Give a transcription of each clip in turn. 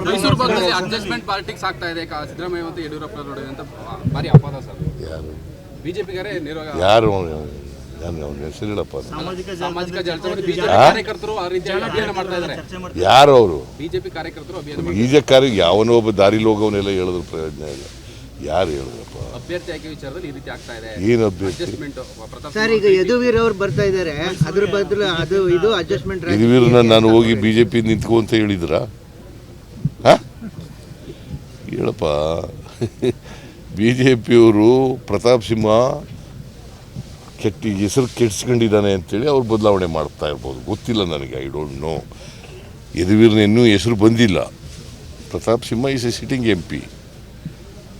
ಮೈಸೂರು ಭಾಗದಲ್ಲಿ adjustment politics ಆಗ್ತಾ ಇದೆ ಸಿದ್ದರಾಮಯ್ಯ ಮತ್ತು ಯಡಿಯೂರಪ್ಪ ನಡುವೆ ಅಂತ ಭಾರಿ ಅಪವಾದ ಸರ್. ಯಾರು ಬಿಜೆಪಿಗರೇ ಯಾರು ನಾನು ಹೆಸರಿಡಪ್ಪ. ಸಾಮಾಜಿಕ ಜಾಲತಾಣದಲ್ಲಿ ಬಿಜೆಪಿ ಕಾರ್ಯಕರ್ತರು ಆ ರೀತಿ ಅಭಿಯಾನ ಮಾಡ್ತಾ ಇದ್ದಾರೆ. ಯಾರು ಅವರು ಬಿಜೆಪಿ ಕಾರ್ಯಕರ್ತರು ಅಭಿಯಾನ ಬಿಜೆಪಿ ಯಾವನೋ ಒಬ್ಬ ದಾರಿಲಿ ಹೋಗೋವನ್ನೆಲ್ಲ ಹೇಳಿದ್ರು ಪ್ರಯೋಜನ ಇಲ್ಲ. ಯಾರು ಹೇಳಿದ್ರಪ್ಪ ಅಭ್ಯರ್ಥಿ ಆಯ್ಕೆ ವಿಚಾರದಲ್ಲಿ ಈ ರೀತಿ ಆಗ್ತಾ ಇದೆ. ಏನು ಅಭ್ಯರ್ಥಿ ಸರ್? ಈಗ ಯದುವೀರ್ ಅವ್ರು ಬರ್ತಾ ಇದ್ದಾರೆ, ಅದ್ರ ಬದಲು ಅದು ಇದು ಅಡ್ಜಸ್ಟ್ಮೆಂಟ್. ಯದುವೀರ್ನ ನಾನು ಹೋಗಿ ಬಿಜೆಪಿ ನಿಂತ್ಕೊ ಅಂತ ಹೇಳಿದ್ರ ಹೇಳಪ್ಪ. ಬಿಜೆಪಿಯವರು ಪ್ರತಾಪ್ ಸಿಂಹ ಹೆಸರು ಕೆಡ್ಸ್ಕೊಂಡಿದ್ದಾನೆ ಅಂತೇಳಿ ಅವ್ರು ಬದಲಾವಣೆ ಮಾಡ್ತಾ ಇರ್ಬೋದು, ಗೊತ್ತಿಲ್ಲ ನನಗೆ. I don't know. ಯದುವೀರ್ನ ಇನ್ನೂ ಹೆಸರು ಬಂದಿಲ್ಲ. Pratap Simha is A sitting MP.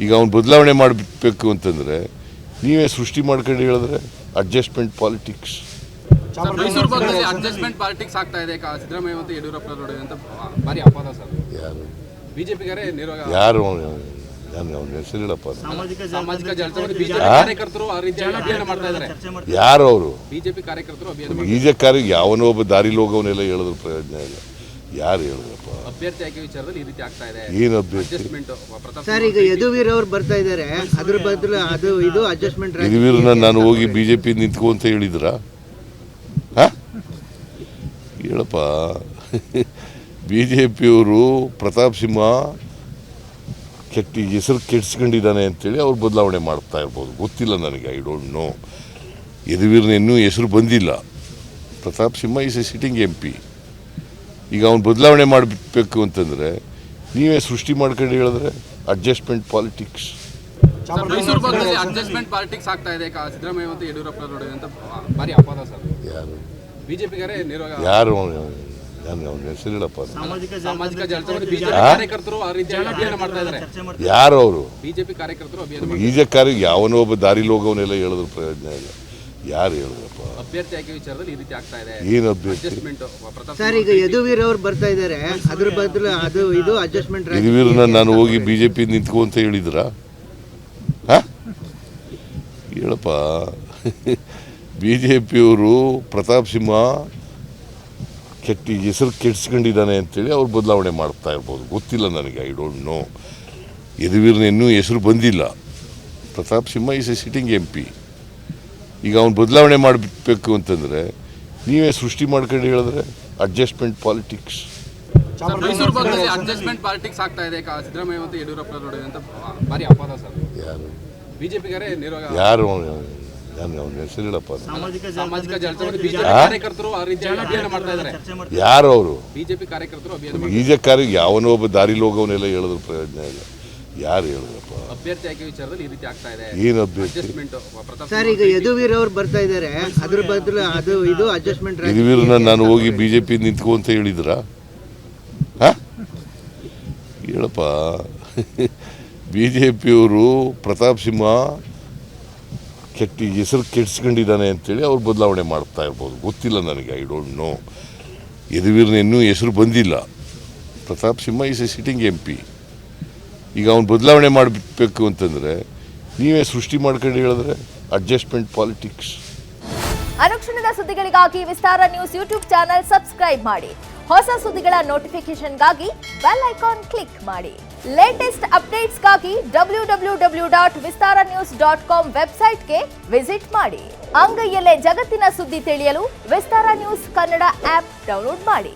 ಈಗ ಅವ್ನು ಬದಲಾವಣೆ ಮಾಡಬೇಕು ಅಂತಂದರೆ ನೀವೇ ಸೃಷ್ಟಿ ಮಾಡ್ಕೊಂಡು ಹೇಳಿದ್ರೆ ಅಡ್ಜಸ್ಟ್ಮೆಂಟ್ ಪಾಲಿಟಿಕ್ಸ್. ಮೈಸೂರು ಭಾಗದಲ್ಲಿ ಅಡ್ಜಸ್ಟ್ಮೆಂಟ್ ಪಾಲಿಟಿಕ್ಸ್ ಆಗ್ತಾ ಇದೆ ಸಿದ್ದರಾಮಯ್ಯ ಮತ್ತು ಯಡಿಯೂರಪ್ಪ ನಡುವೆ ಅಂತ ಭಾರಿ ಅಪವಾದ ಸರ್. ಯಾರು ಬಿಜೆಪಿಗರೇ ಯಾರು ನಾನು ಹೆಸರಿಡಪ್ಪ. ಸಾಮಾಜಿಕ ಜಾಲತಾಣದಲ್ಲಿ ಬಿಜೆಪಿ ಕಾರ್ಯಕರ್ತರು ಆ ರೀತಿ ಅಭಿಯಾನ ಮಾಡ್ತಾ ಇದ್ದಾರೆ. ಯಾರು ಅವರು ಬಿಜೆಪಿ ಕಾರ್ಯಕರ್ತರು ಅಭಿಯಾನ ಬಿಜೆಪಿ ಯಾವನೋ ಒಬ್ಬ ದಾರಿಲಿ ಹೋಗೋವನ್ನೆಲ್ಲ ಹೇಳಿದ್ರು ಪ್ರಯೋಜನ ಇಲ್ಲ. ಯಾರು ಹೇಳಿದ್ರಪ್ಪ ಅಭ್ಯರ್ಥಿ ಆಯ್ಕೆ ವಿಚಾರದಲ್ಲಿ ಈ ರೀತಿ ಆಗ್ತಾ ಇದೆ. ಏನು ಅಭ್ಯರ್ಥಿ ಸರ್? ಈಗ ಯದುವೀರ್ ಅವ್ರು ಬರ್ತಾ ಇದ್ದಾರೆ, ಅದ್ರ ಬದಲು ಅದು ಇದು ಅಡ್ಜಸ್ಟ್ಮೆಂಟ್. ಯದುವೀರ್ನ ನಾನು ಹೋಗಿ ಬಿಜೆಪಿ ನಿಂತ್ಕೊ ಅಂತ ಹೇಳಿದ್ರ ಹೇಳಪ್ಪ. ಬಿಜೆಪಿಯವರು ಪ್ರತಾಪ್ ಸಿಂಹ ಹೆಸರು ಕೆಡ್ಸ್ಕೊಂಡಿದ್ದಾನೆ ಅಂತೇಳಿ ಅವ್ರು ಬದಲಾವಣೆ ಮಾಡ್ತಾ ಇರ್ಬೋದು, ಗೊತ್ತಿಲ್ಲ ನನಗೆ. I don't know. ಯದುವೀರ್ನ ಇನ್ನೂ ಹೆಸರು ಬಂದಿಲ್ಲ. Pratap Simha is A sitting MP. ಈಗ ಅವ್ನು ಬದಲಾವಣೆ ಮಾಡಬೇಕು ಅಂತಂದರೆ ನೀವೇ ಸೃಷ್ಟಿ ಮಾಡ್ಕೊಂಡು ಹೇಳಿದ್ರೆ ಅಡ್ಜಸ್ಟ್ಮೆಂಟ್ ಪಾಲಿಟಿಕ್ಸ್. ಮೈಸೂರು ಭಾಗದಲ್ಲಿ ಅಡ್ಜಸ್ಟ್ಮೆಂಟ್ ಪಾಲಿಟಿಕ್ಸ್ ಆಗ್ತಾ ಇದೆ ಸಿದ್ದರಾಮಯ್ಯ ಮತ್ತು ಯಡಿಯೂರಪ್ಪ ನಡುವೆ ಅಂತ ಭಾರಿ ಅಪವಾದ ಸರ್. ಯಾರು ಬಿಜೆಪಿಗರೇ ಯಾರು ನಾನು ಹೆಸರಿಡಪ್ಪ. ಸಾಮಾಜಿಕ ಜಾಲತಾಣದಲ್ಲಿ ಬಿಜೆಪಿ ಕಾರ್ಯಕರ್ತರು ಆ ರೀತಿ ಅಭಿಯಾನ ಮಾಡ್ತಾ ಇದ್ದಾರೆ. ಯಾರು ಅವರು ಬಿಜೆಪಿ ಕಾರ್ಯಕರ್ತರು ಅಭಿಯಾನ ಬಿಜೆಪಿ ಯಾವನೋ ಒಬ್ಬ ದಾರಿಲಿ ಹೋಗೋವನ್ನೆಲ್ಲ ಹೇಳಿದ್ರು ಪ್ರಯೋಜನ ಇಲ್ಲ. ಯಾರು ಹೇಳಿದ್ರಪ್ಪ ಅಭ್ಯರ್ಥಿ ಆಯ್ಕೆ ವಿಚಾರದಲ್ಲಿ ಈ ರೀತಿ ಆಗ್ತಾ ಇದೆ. ಏನು ಅಭ್ಯರ್ಥಿ ಸರ್? ಈಗ ಯದುವೀರ್ ಅವ್ರು ಬರ್ತಾ ಇದ್ದಾರೆ, ಅದ್ರ ಬದಲು ಅದು ಇದು ಅಡ್ಜಸ್ಟ್ಮೆಂಟ್. ಯದುವೀರ್ನ ನಾನು ಹೋಗಿ ಬಿಜೆಪಿ ನಿಂತ್ಕೊ ಅಂತ ಹೇಳಿದ್ರ ಹೇಳಪ್ಪ. ಬಿಜೆಪಿಯವರು ಪ್ರತಾಪ್ ಸಿಂಹ ಹೆಸರು ಕೆಡ್ಸ್ಕೊಂಡಿದ್ದಾನೆ ಅಂತೇಳಿ ಅವ್ರು ಬದಲಾವಣೆ ಮಾಡ್ತಾ ಇರ್ಬೋದು, ಗೊತ್ತಿಲ್ಲ ನನಗೆ. I don't know. ಯದುವೀರ್ನ ಇನ್ನೂ ಹೆಸರು ಬಂದಿಲ್ಲ. Pratap Simha is A sitting MP. ಈಗ ಅವ್ನು ಬದಲಾವಣೆ ಮಾಡಬೇಕು ಅಂತಂದರೆ ನೀವೇ ಸೃಷ್ಟಿ ಮಾಡ್ಕೊಂಡು ಹೇಳಿದ್ರೆ ಅಡ್ಜಸ್ಟ್ಮೆಂಟ್ ಪಾಲಿಟಿಕ್ಸ್. ಮೈಸೂರು ಭಾಗದಲ್ಲಿ ಅಡ್ಜಸ್ಟ್ಮೆಂಟ್ ಪಾಲಿಟಿಕ್ಸ್ ಆಗ್ತಾ ಇದೆ ಸಿದ್ದರಾಮಯ್ಯ ಮತ್ತು ಯಡಿಯೂರಪ್ಪ ನಡುವೆ ಅಂತ ಭಾರಿ ಅಪವಾದ ಸರ್. ಯಾರು ಬಿಜೆಪಿಗರೇ ಯಾರು ನಾನು ಹೆಸರಿಡಪ್ಪ. ಸಾಮಾಜಿಕ ಜಾಲತಾಣದಲ್ಲಿ ಬಿಜೆಪಿ ಕಾರ್ಯಕರ್ತರು ಆ ರೀತಿ ಅಭಿಯಾನ ಮಾಡ್ತಾ ಇದ್ದಾರೆ. ಯಾರು ಅವರು ಬಿಜೆಪಿ ಕಾರ್ಯಕರ್ತರು ಅಭಿಯಾನ ಬಿಜೆಪಿ ಯಾವನೋ ಒಬ್ಬ ದಾರಿಲಿ ಹೋಗೋವನ್ನೆಲ್ಲ ಹೇಳಿದ್ರು ಪ್ರಯೋಜನ ಇಲ್ಲ. ಯಾರು ಹೇಳಿದ್ರಪ್ಪ ಅಭ್ಯರ್ಥಿ ಆಯ್ಕೆ ವಿಚಾರದಲ್ಲಿ ಈ ರೀತಿ ಆಗ್ತಾ ಇದೆ. ಏನು ಅಭ್ಯರ್ಥಿ ಸರ್? ಈಗ ಯದುವೀರ್ ಅವ್ರು ಬರ್ತಾ ಇದ್ದಾರೆ, ಅದ್ರ ಬದಲು ಅದು ಇದು ಅಡ್ಜಸ್ಟ್ಮೆಂಟ್. ಯದುವೀರ್ನ ನಾನು ಹೋಗಿ ಬಿಜೆಪಿ ನಿಂತ್ಕೊ ಅಂತ ಹೇಳಿದ್ರ ಹೇಳಪ್ಪ. ಬಿಜೆಪಿಯವರು ಪ್ರತಾಪ್ ಸಿಂಹ ಹೆಸರು ಕೆಡ್ಸ್ಕೊಂಡಿದ್ದಾನೆ ಅಂತೇಳಿ ಅವ್ರು ಬದಲಾವಣೆ ಮಾಡ್ತಾ ಇರ್ಬೋದು, ಗೊತ್ತಿಲ್ಲ ನನಗೆ. I don't know. ಯದುವೀರ್ನ ಇನ್ನೂ ಹೆಸರು ಬಂದಿಲ್ಲ. Pratap Simha is A sitting MP. ಈಗ ಅವ್ನು ಬದಲಾವಣೆ ಮಾಡಬೇಕು ಅಂತಂದರೆ ನೀವೇ ಸೃಷ್ಟಿ ಮಾಡ್ಕೊಂಡು ಹೇಳಿದ್ರೆ ಅಡ್ಜಸ್ಟ್ಮೆಂಟ್ ಪಾಲಿಟಿಕ್ಸ್. ಅನುಕ್ಷಣದ ಸುದ್ದಿಗಳಿಗಾಗಿ ವಿಸ್ತಾರ ನ್ಯೂಸ್ ಯೂಟ್ಯೂಬ್ ಚಾನೆಲ್ ಸಬ್ಸ್ಕ್ರೈಬ್ ಮಾಡಿ. ಹೊಸ ಸುದ್ದಿಗಳ ನೋಟಿಫಿಕೇಶನ್ಗಾಗಿ ಬೆಲ್ ಐಕಾನ್ ಕ್ಲಿಕ್ ಮಾಡಿ. ಲೇಟೆಸ್ಟ್ ಅಪ್ಡೇಟ್ಸ್ಗಾಗಿ www.vistaranews.com ವೆಬ್ಸೈಟ್ಗೆ ವಿಸಿಟ್ ಮಾಡಿ. ಅಂಗೈಯಲ್ಲೇ ಜಗತ್ತಿನ ಸುದ್ದಿ ತಿಳಿಯಲು ವಿಸ್ತಾರ ನ್ಯೂಸ್ ಕನ್ನಡ ಆಪ್ ಡೌನ್ಲೋಡ್ ಮಾಡಿ.